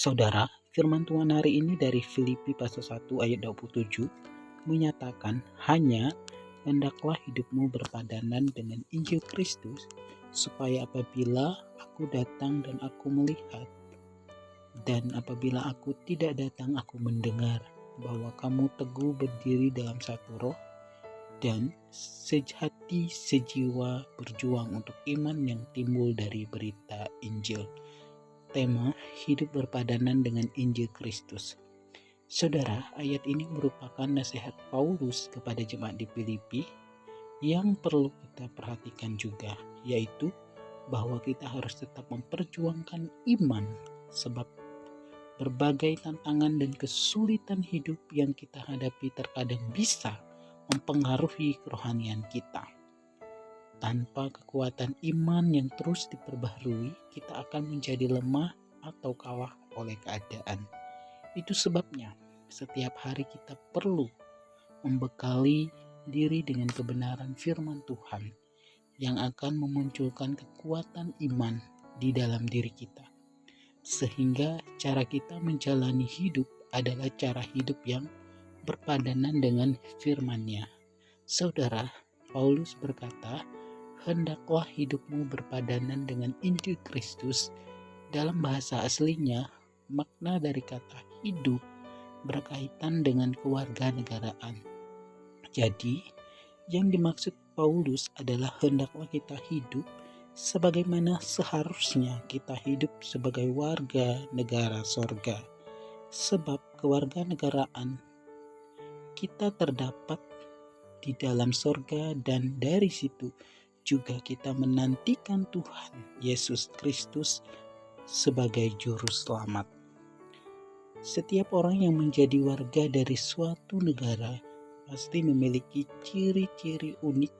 Saudara, firman Tuhan hari ini dari Filipi pasal 1 ayat 27 menyatakan, hanya hendaklah hidupmu berpadanan dengan Injil Kristus, supaya apabila aku datang dan aku melihat, dan apabila aku tidak datang aku mendengar, bahwa kamu teguh berdiri dalam satu roh, dan sejati sejiwa berjuang untuk iman yang timbul dari berita Injil. Tema hidup berpadanan dengan Injil Kristus. Saudara, ayat ini merupakan nasihat Paulus kepada jemaat di Filipi yang perlu kita perhatikan juga, yaitu bahwa kita harus tetap memperjuangkan iman, sebab berbagai tantangan dan kesulitan hidup yang kita hadapi terkadang bisa mempengaruhi kerohanian kita. Tanpa kekuatan iman yang terus diperbaharui, kita akan menjadi lemah atau kalah oleh keadaan. Itu sebabnya setiap hari kita perlu membekali diri dengan kebenaran firman Tuhan yang akan memunculkan kekuatan iman di dalam diri kita. Sehingga cara kita menjalani hidup adalah cara hidup yang berpadanan dengan firman-Nya. Saudara, Paulus berkata, hendaklah hidupmu berpadanan dengan Injil Kristus. Dalam bahasa aslinya, makna dari kata hidup berkaitan dengan kewarganegaraan. Jadi, yang dimaksud Paulus adalah hendaklah kita hidup sebagaimana seharusnya kita hidup sebagai warga negara sorga. Sebab kewarganegaraan kita terdapat di dalam sorga, dan dari situ juga kita menantikan Tuhan Yesus Kristus sebagai juru selamat. Setiap orang yang menjadi warga dari suatu negara pasti memiliki ciri-ciri unik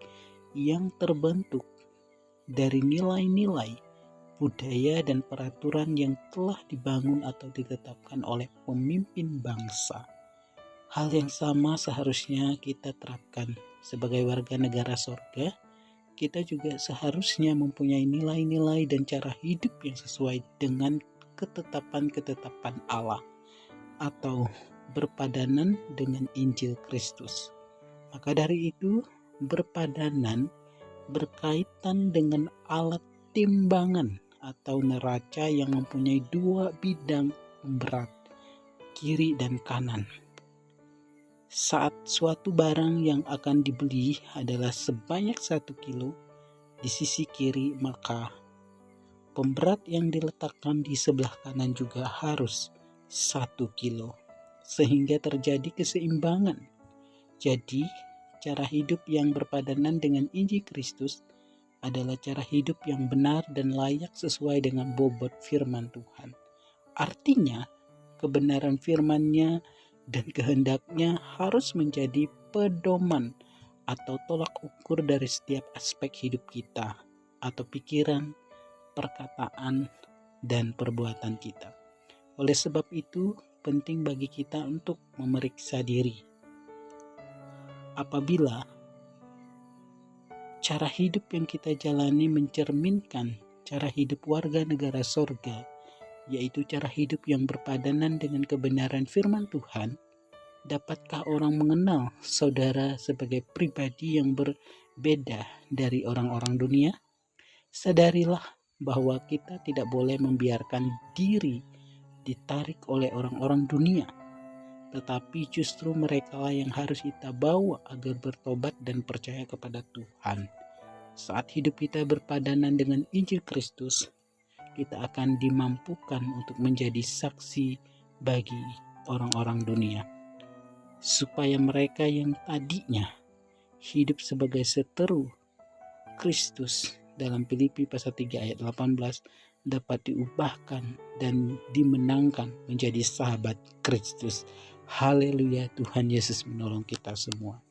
yang terbentuk dari nilai-nilai, budaya dan peraturan yang telah dibangun atau ditetapkan oleh pemimpin bangsa. Hal yang sama seharusnya kita terapkan sebagai warga negara sorga. Kita juga seharusnya mempunyai nilai-nilai dan cara hidup yang sesuai dengan ketetapan-ketetapan Allah atau berpadanan dengan Injil Kristus. Maka dari itu, berpadanan berkaitan dengan alat timbangan atau neraca yang mempunyai dua bidang pemberat, kiri dan kanan. Saat suatu barang yang akan dibeli adalah sebanyak 1 kilo di sisi kiri, maka pemberat yang diletakkan di sebelah kanan juga harus 1 kilo, sehingga terjadi keseimbangan. Jadi, cara hidup yang berpadanan dengan Injil Kristus adalah cara hidup yang benar dan layak sesuai dengan bobot firman Tuhan. Artinya, kebenaran firman-Nya dan kehendaknya harus menjadi pedoman atau tolak ukur dari setiap aspek hidup kita, atau pikiran, perkataan, dan perbuatan kita. Oleh sebab itu, penting bagi kita untuk memeriksa diri. Apabila cara hidup yang kita jalani mencerminkan cara hidup warga negara sorga, yaitu cara hidup yang berpadanan dengan kebenaran firman Tuhan, dapatkah orang mengenal saudara sebagai pribadi yang berbeda dari orang-orang dunia? Sadarilah bahwa kita tidak boleh membiarkan diri ditarik oleh orang-orang dunia, tetapi justru merekalah yang harus kita bawa agar bertobat dan percaya kepada Tuhan. Saat hidup kita berpadanan dengan Injil Kristus, kita akan dimampukan untuk menjadi saksi bagi orang-orang dunia, supaya mereka yang tadinya hidup sebagai seteru Kristus dalam Filipi pasal 3 ayat 18 dapat diubahkan dan dimenangkan menjadi sahabat Kristus. Haleluya, Tuhan Yesus menolong kita semua.